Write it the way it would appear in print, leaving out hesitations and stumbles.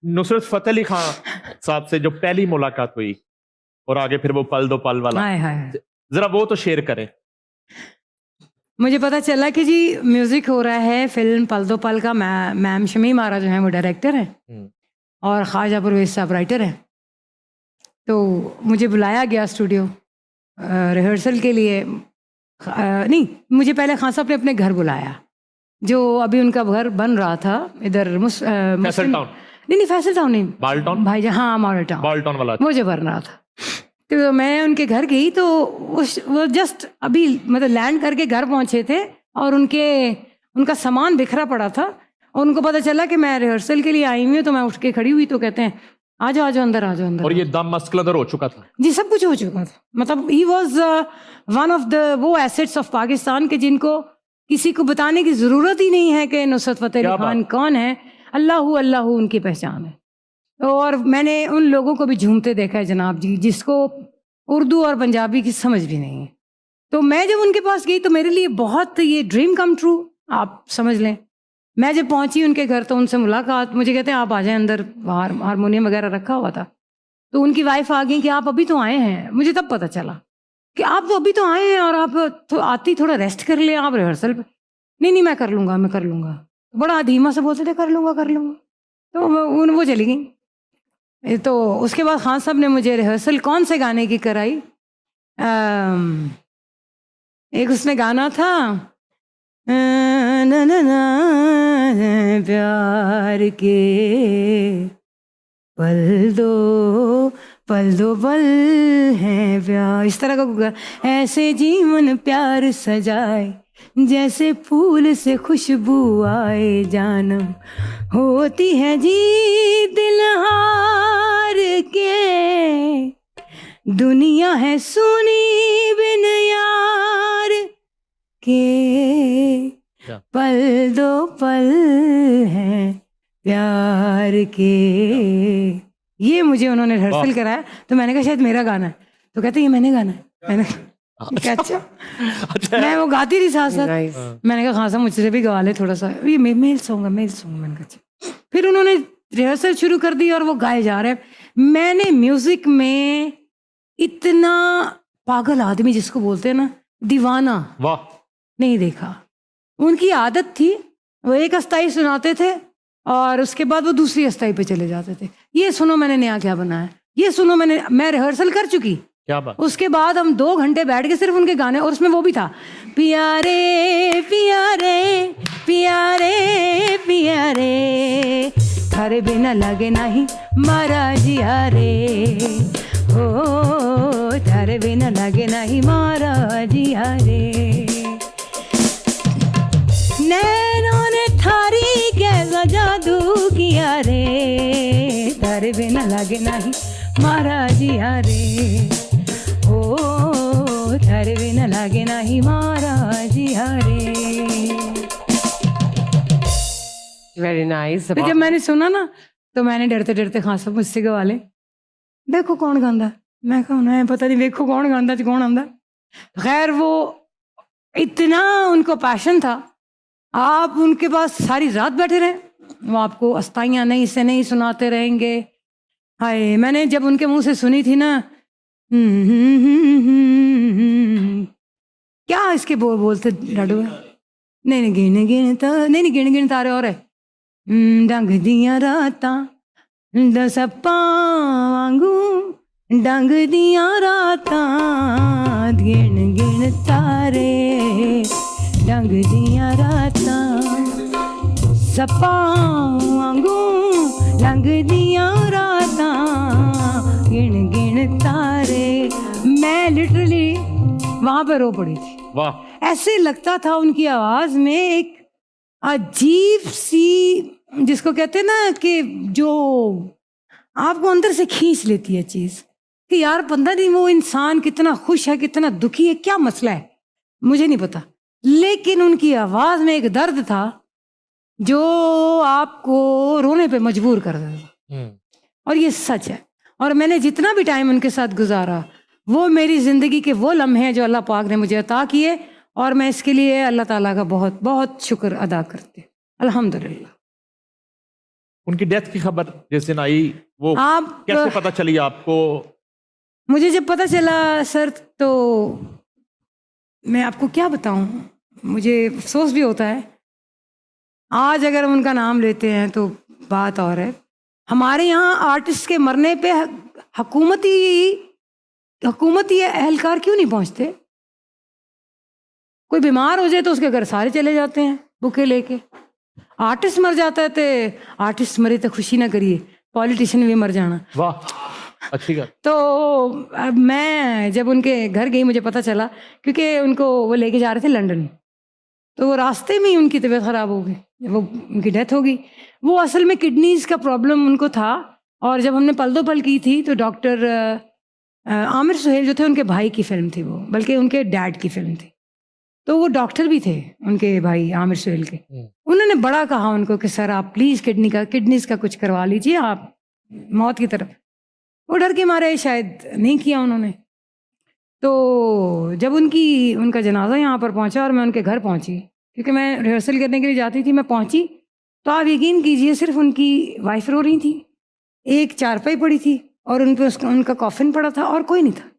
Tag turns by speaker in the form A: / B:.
A: नुसरत फतेह अली खान साहब से जो पहली मुलाकात हुई और आगे फिर वो पल दो पल वाला,
B: हाय हाय,
A: जरा वो तो शेयर करें।
B: मुझे पता चला कि जी म्यूजिक हो रहा है फिल्म पल दो पल का। मैम शमीम आरा जो है वो डायरेक्टर है और ख्वाजा परवेज साहब राइटर है। तो मुझे बुलाया गया स्टूडियो रिहर्सल के लिए। नहीं, मुझे पहले खान साहब ने अपने घर बुलाया, जो अभी उनका घर बन रहा था इधर
A: फैसल टाउन,
B: नहीं फैसल टाउन नहीं,
A: बाल टाउन,
B: भाई हाँ मॉडल टाउन,
A: बाल टाउन वाला,
B: वो जो बन रहा था। तो मैं उनके घर गई तो वो जस्ट अभी मतलब लैंड करके घर पहुंचे थे और उनका सामान बिखरा पड़ा था और उनको पता चला कि मैं रिहर्सल के लिए आई हुई हूँ। तो मैं उठ के खड़ी हुई तो कहते हैं आ जाओ अंदर, आ जाओ अंदर।
A: और ये दम मस्कुलर हो चुका था
B: जी, सब कुछ हो चुका था। मतलब he was one of the वो एसेट्स ऑफ पाकिस्तान के जिनको किसी को बताने की जरूरत ही नहीं है कि नुसरत फतेह अली खान कौन है। अल्लाह अल्लाह उनकी पहचान है। और मैंने उन लोगों को भी झूमते देखा है जनाब जी, जिसको उर्दू और पंजाबी की समझ भी नहीं है। तो मैं जब उनके पास गई तो मेरे लिए बहुत ये ड्रीम कम ट्रू आप समझ लें। मैं जब पहुंची उनके घर तो उनसे मुलाकात, मुझे कहते हैं आप आ जाएं अंदर, बाहर हारमोनियम वगैरह रखा हुआ था। तो उनकी वाइफ आ गई कि आप अभी तो आए हैं। मुझे तब पता चला कि आप तो अभी तो आए हैं और आप तो आती थोड़ा रेस्ट कर ले, आप रिहर्सल पे। नहीं मैं कर लूँगा, मैं कर लूँगा। बड़ा धीमा से बोलते थे कर लूँगा कर लूँगा। तो वो चली गई। तो उसके बाद खान साहब ने मुझे रिहर्सल कौन से गाने की कराई। एक उसने गाना था ना ना ना प्यार के पल दो पल है प्यार, इस तरह का। ऐसे जीवन प्यार सजाए जैसे फूल से खुशबू आए, जानम होती है जी दिलहार के, दुनिया है सुनी बिन यार के, पल दो पल है प्यार के। ये मुझे उन्होंने रिहर्सल कराया। तो मैंने कहा शायद मेरा गाना है। तो कहते ये मैंने गाना है। मैंने कहा अच्छा। मैं वो गाती रही साथ साथ। मैंने कहा हाँ साहब मुझसे भी गवा ले थोड़ा सा, ये मेल सॉन्ग है, मेल सॉन्ग। मैंने कहा फिर उन्होंने रिहर्सल शुरू कर दी और वो गाए जा रहे हैं। मैंने म्यूजिक में इतना पागल आदमी जिसको बोलते हैं ना दीवाना, वाह, नहीं देखा। उनकी आदत थी वो एक अस्थाई सुनाते थे और उसके बाद वो दूसरी अस्थाई पे चले जाते थे। ये सुनो मैंने नया क्या बनाया, ये सुनो मैं रिहर्सल कर चुकी। क्या बात। उसके बाद हम 2 घंटे बैठ के सिर्फ उनके गाने, और उसमें वो भी था पियारे पियारे पियारे पियारे, थारे बिना लगे नहीं मारा जिया रे, हो थारे बिना लगे नहीं मारा जिया रे, नैनों ने थारी कैसा जादू किया रे, थारे बिना लगे नहीं मारा जिया रे, हो थारे बिना लगे नहीं मारा जिया रे।
C: Very nice.
B: तो जब मैंने सुना ना तो मैंने डरते डरते खान साहब मुझसे गवा ले, देखो कौन गांदा। मैं कहूँ पता नहीं देखो कौन गांदा तो कौन आंदा। खैर वो इतना उनको पैशन था, आप उनके पास सारी रात बैठे रहे, वो आपको अस्ताइयाँ नहीं से नहीं सुनाते रहेंगे। हाय मैंने जब उनके मुंह से सुनी थी ना, क्या इसके बोलते डाडू, नहीं गिन गिन तारे और है, डंग दिया रातां दसप्पा वांगू, डंग दिया रातां गिन गिन तारे, डंग दिया रातां सप्पा वांगू, डंग दिया रातां गिन गिन तारे। मैं लिटरली वहां पर रो पड़ी थी। वाह, ऐसे लगता था उनकी आवाज में एक अजीब सी, जिसको कहते हैं ना कि जो आपको अंदर से खींच लेती है चीज, कि यार बंदा नहीं वो इंसान कितना खुश है कितना दुखी है, क्या मसला है मुझे नहीं पता, लेकिन उनकी आवाज में एक दर्द था जो आपको रोने पे मजबूर कर देता। और ये सच है। और मैंने जितना भी टाइम उनके साथ गुजारा वो मेरी जिंदगी के वो लम्हे हैं जो अल्लाह पाक ने मुझे अता किए, और मैं इसके लिए अल्लाह ताला का बहुत बहुत शुक्र अदा करती हूं, अल्हम्दुलिल्लाह।
A: उनकी डेथ की खबर जिस दिन आई वो
B: आप
A: कैसे पता चली आपको?
B: मुझे जब पता चला सर तो मैं आपको क्या बताऊं, मुझे अफसोस भी होता है। आज अगर हम उनका नाम लेते हैं तो बात और है। हमारे यहाँ आर्टिस्ट के मरने पे हुकूमती एहलकार क्यों नहीं पहुंचते? कोई बीमार हो जाए तो उसके घर सारे चले जाते हैं बुके लेके। आर्टिस्ट मर जाता है तो आर्टिस्ट मरे तो खुशी ना करिए, पॉलिटिशियन भी मर जाना।
A: वाह, अच्छी बात।
B: तो अब मैं जब उनके घर गई मुझे पता चला, क्योंकि उनको वो लेके जा रहे थे लंदन, तो वो रास्ते में ही उनकी तबीयत ख़राब हो गई, वो उनकी डेथ हो गई। वो असल में किडनीज का प्रॉब्लम उनको था, और जब हमने पल दो पल की थी तो डॉक्टर आमिर सुहेल जो थे उनके भाई की फिल्म थी वो, बल्कि उनके डैड की फिल्म थी। तो वो डॉक्टर भी थे उनके भाई आमिर सुहेल के। उन्होंने बड़ा कहा उनको कि सर आप प्लीज़ किडनीज का कुछ करवा लीजिए, आप मौत की तरफ। वो डर के मारे शायद नहीं किया उन्होंने। तो जब उनका जनाजा यहाँ पर पहुँचा और मैं उनके घर पहुँची, क्योंकि मैं रिहर्सल करने के लिए जाती थी, मैं पहुँची तो आप यकीन कीजिए सिर्फ उनकी वाइफ रो रही थी, एक चारपाई पड़ी थी और उन पर उनका कॉफिन पड़ा था और कोई नहीं था।